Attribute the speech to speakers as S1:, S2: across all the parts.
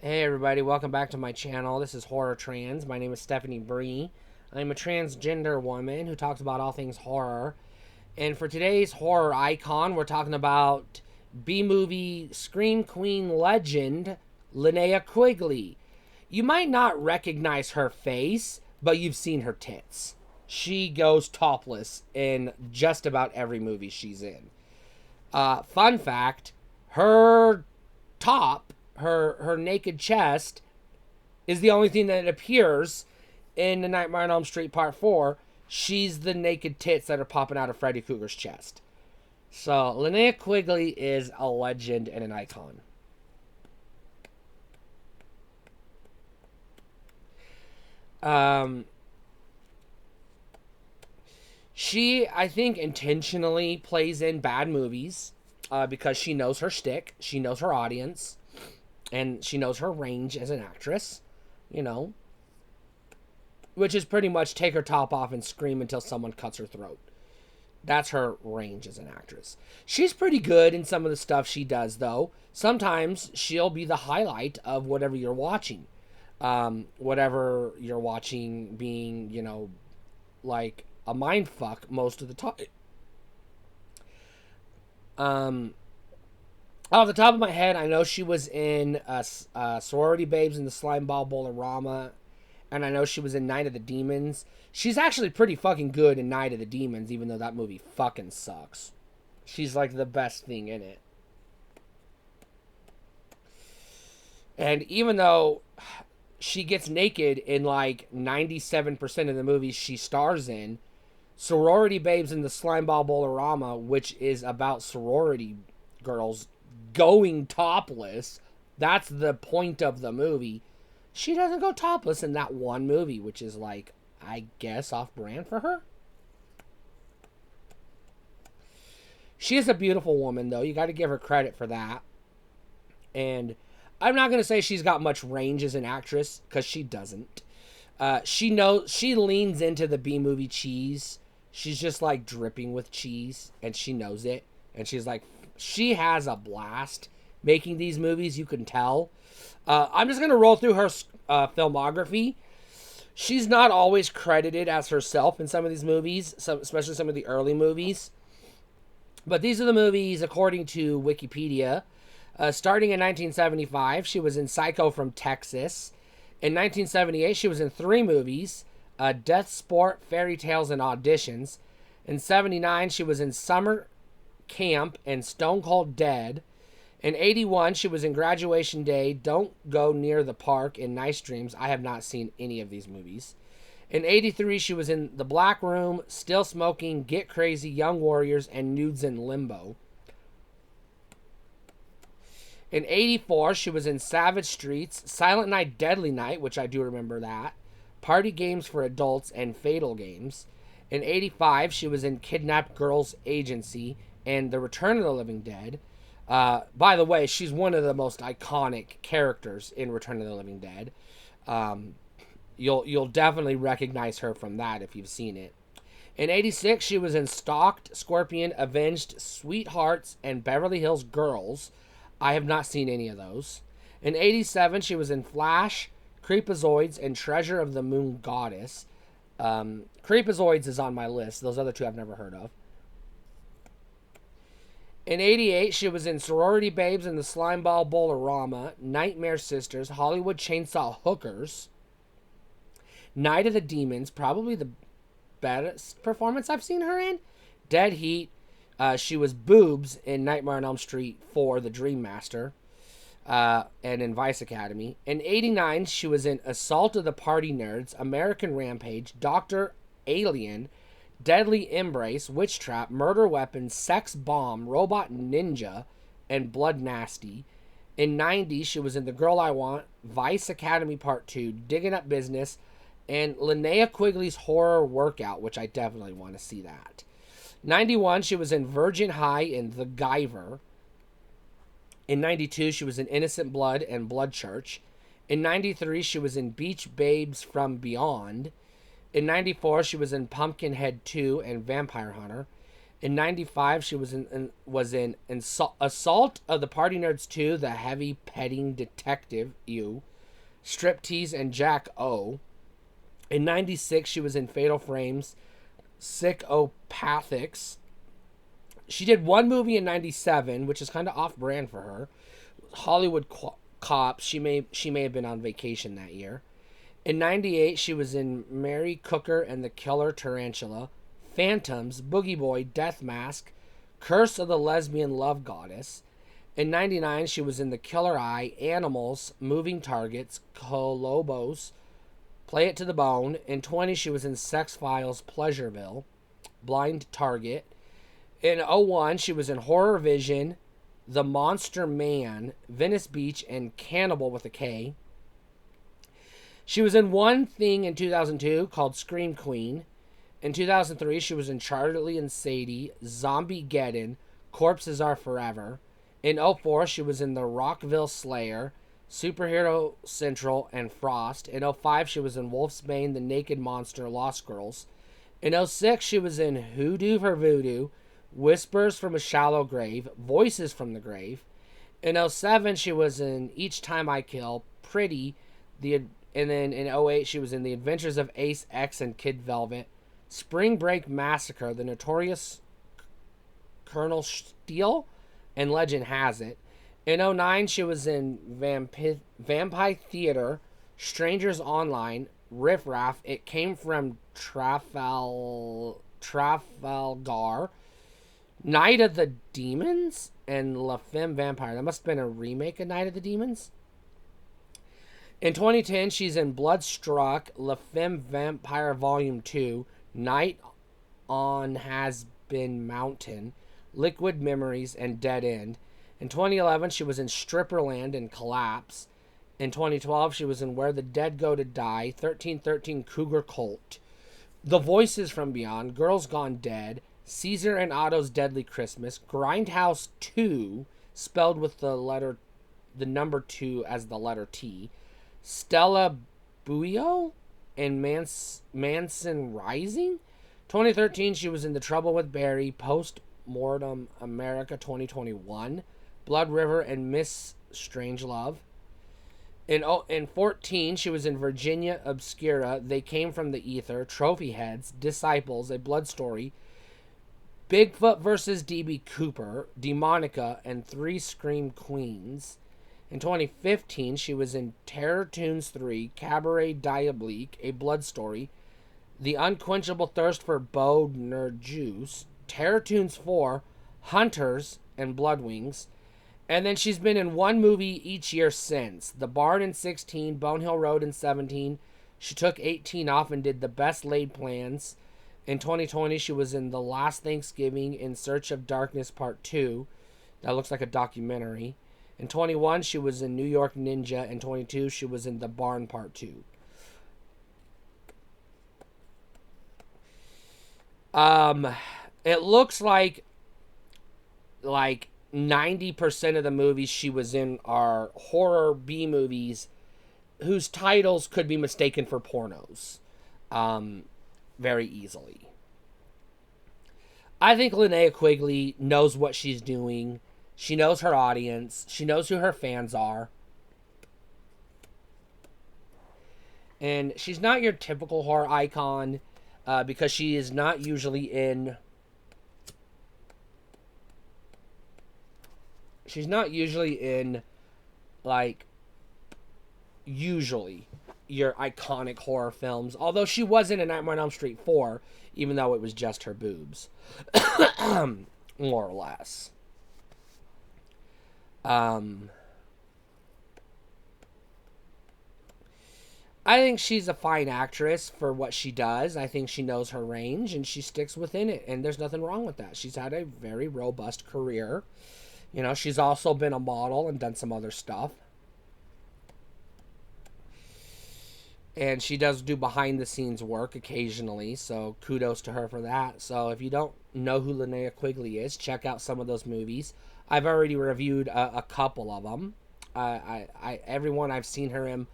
S1: Hey everybody, welcome back to my channel. This is Horror Trans. My name is Stephanie Bree. I'm a transgender woman who talks about all things horror. And for today's horror icon, we're talking about B-movie Scream Queen legend, Linnea Quigley. You might not recognize her face, but you've seen her tits. She goes topless in just about every movie she's in. Fun fact, her top, her naked chest, is the only thing that appears in the Nightmare on Elm Street Part 4. She's the naked tits that are popping out of Freddy Krueger's chest. So, Linnea Quigley is a legend and an icon. She, I think, intentionally plays in bad movies because she knows her shtick, she knows her audience, and she knows her range as an actress, you know, which is pretty much take her top off and scream until someone cuts her throat. That's her range as an actress. She's pretty good in some of the stuff she does, though. Sometimes she'll be the highlight of whatever you're watching. Whatever you're watching being, like a mind fuck most of the time. Off the top of my head, I know she was in Sorority Babes in the Slimeball Bolorama, and I know she was in Night of the Demons. She's actually pretty fucking good in Night of the Demons, even though that movie fucking sucks. She's like the best thing in it. And even though she gets naked in like 97% of the movies she stars in, Sorority Babes in the Slimeball Bolorama, which is about sorority girls going topless, that's the point of the movie. She doesn't go topless in that one movie, which is like, I guess, off-brand for her. She is a beautiful woman, though. You got to give her credit for that. And I'm not going to say she's got much range as an actress, because she doesn't. She leans into the B-movie cheese. She's just like dripping with cheese, and she knows it. And she's like, she has a blast making these movies, you can tell. I'm just going to roll through her filmography. She's not always credited as herself in some of these movies, especially some of the early movies. But these are the movies, according to Wikipedia. Starting in 1975, she was in Psycho from Texas. In 1978, she was in 3 movies. Death Sport, Fairy Tales, and Auditions. In 79, she was in Summer Camp and Stone Cold Dead. In 81, she was in Graduation Day, Don't Go Near the Park, and Nice Dreams. I have not seen any of these movies. In 83, she was in The Black Room, Still Smoking, Get Crazy, Young Warriors, and Nudes in Limbo. In 84, she was in Savage Streets, Silent Night, Deadly Night, which I do remember that, Party Games for Adults, and Fatal Games. In 85, she was in Kidnapped Girls Agency and The Return of the Living Dead. By the way, she's one of the most iconic characters in Return of the Living Dead. You'll definitely recognize her from that if you've seen it. In 86, she was in Stalked, Scorpion, Avenged, Sweethearts, and Beverly Hills Girls. I have not seen any of those. In 87, she was in Flash, Creepazoids, and Treasure of the Moon Goddess. Creepazoids is on my list. Those other two I've never heard of. In 88, she was in Sorority Babes in the Slimeball Bolorama, Nightmare Sisters, Hollywood Chainsaw Hookers, Night of the Demons, probably the best performance I've seen her in, Dead Heat. She was Boobs in Nightmare on Elm Street 4, The Dream Master, and in Vice Academy. In 89, she was in Assault of the Party Nerds, American Rampage, Dr. Alien, Deadly Embrace, Witch Trap, Murder Weapon, Sex Bomb, Robot Ninja, and Blood Nasty. In 90, she was in The Girl I Want, Vice Academy Part 2, Digging Up Business, and Linnea Quigley's Horror Workout, which I definitely want to see that. 91, she was in Virgin High and The Guyver. In 92, she was in Innocent Blood and Blood Church. In 93, she was in Beach Babes from Beyond. In 94, she was in Pumpkinhead 2 and Vampire Hunter. In '95, she was in Assault of the Party Nerds 2, The Heavy Petting Detective, Striptease, and Jack O. In '96, she was in Fatal Frames, Psychopathics. She did one movie in '97, which is kind of off-brand for her. Hollywood Cops. She may have been on vacation that year. In '98, she was in Mary Cooker and the Killer Tarantula, Phantoms, Boogie Boy, Death Mask, Curse of the Lesbian Love Goddess. In '99, she was in The Killer Eye, Animals, Moving Targets, Colobos, Play It to the Bone. In '20, she was in Sex Files, Pleasureville, Blind Target. In '01, she was in Horror Vision, The Monster Man, Venice Beach, and Cannibal with a K. She was in one thing in 2002 called Scream Queen. In 2003, she was in Charlie and Sadie, Zombiegeddon, Corpses Are Forever. In '04, she was in The Rockville Slayer, Superhero Central, and Frost. In '05, she was in Wolfsbane, The Naked Monster, Lost Girls. In '06, she was in Hoodoo for Voodoo, Whispers from a Shallow Grave, Voices from the Grave. In '07, she was in Each Time I Kill, Pretty, and then in '08, she was in The Adventures of Ace X and Kid Velvet, Spring Break Massacre, The Notorious Colonel Steele, and Legend Has It. In '09, she was in Vampire Theater, Strangers Online, Riff Raff, It Came from Trafalgar, Night of the Demons, and La Femme Vampire. That must have been a remake of Night of the Demons. In 2010, she's in Bloodstruck, La Femme Vampire Volume 2, Night on Has Been Mountain, Liquid Memories, and Dead End. In 2011, she was in Stripperland and Collapse. In 2012, she was in Where the Dead Go to Die, 1313 Cougar Cult, The Voices from Beyond, Girls Gone Dead, Caesar and Otto's Deadly Christmas, Grindhouse 2, spelled with the number 2 as the letter T, Stella Buio, and Manson Rising. 2013, she was in The Trouble with Barry, Post Mortem America 2021, Blood River, and Miss Strangelove. In 14, she was in Virginia Obscura, They Came from the Ether, Trophy Heads, Disciples, A Blood Story, Bigfoot vs. D.B. Cooper, Demonica, and Three Scream Queens. In 2015, she was in Terror Tunes 3, Cabaret Diabolique, A Blood Story, The Unquenchable Thirst for Boner Juice, Terror Tunes 4, Hunters, and Blood Wings. And then she's been in one movie each year since. The Barn in 16, Bonehill Road in 17. She took 18 off and did The Best Laid Plans. In 2020, she was in The Last Thanksgiving, In Search of Darkness Part 2. That looks like a documentary. In 21, she was in New York Ninja. In 22, she was in The Barn Part 2. It looks like 90% of the movies she was in are horror B movies whose titles could be mistaken for pornos. Very easily. I think Linnea Quigley knows what she's doing. She knows her audience. She knows who her fans are. And she's not your typical horror icon because she is not usually in... She's not usually in, usually your iconic horror films. Although she was in A Nightmare on Elm Street 4, even though it was just her boobs. More or less. I think she's a fine actress for what she does. I think she knows her range, and she sticks within it. And there's nothing wrong with that. She's had a very robust career. You know, she's also been a model and done some other stuff. And she does do behind-the-scenes work occasionally, so kudos to her for that. So if you don't know who Linnea Quigley is, check out some of those movies. I've already reviewed a couple of them. Everyone I've seen her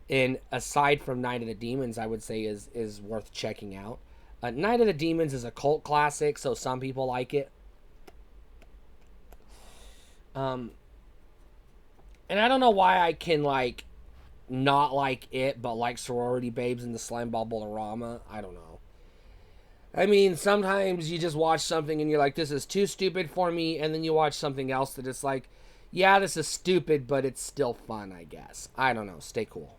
S1: in, aside from Night of the Demons, I would say is worth checking out. Night of the Demons is a cult classic, so some people like it. And I don't know why I can, like, not like it, but like Sorority Babes and the Slimeball Bolorama. I don't know. I mean, sometimes you just watch something and you're like, this is too stupid for me, and then you watch something else that it's like, yeah, this is stupid, but it's still fun, I guess. I don't know. Stay cool.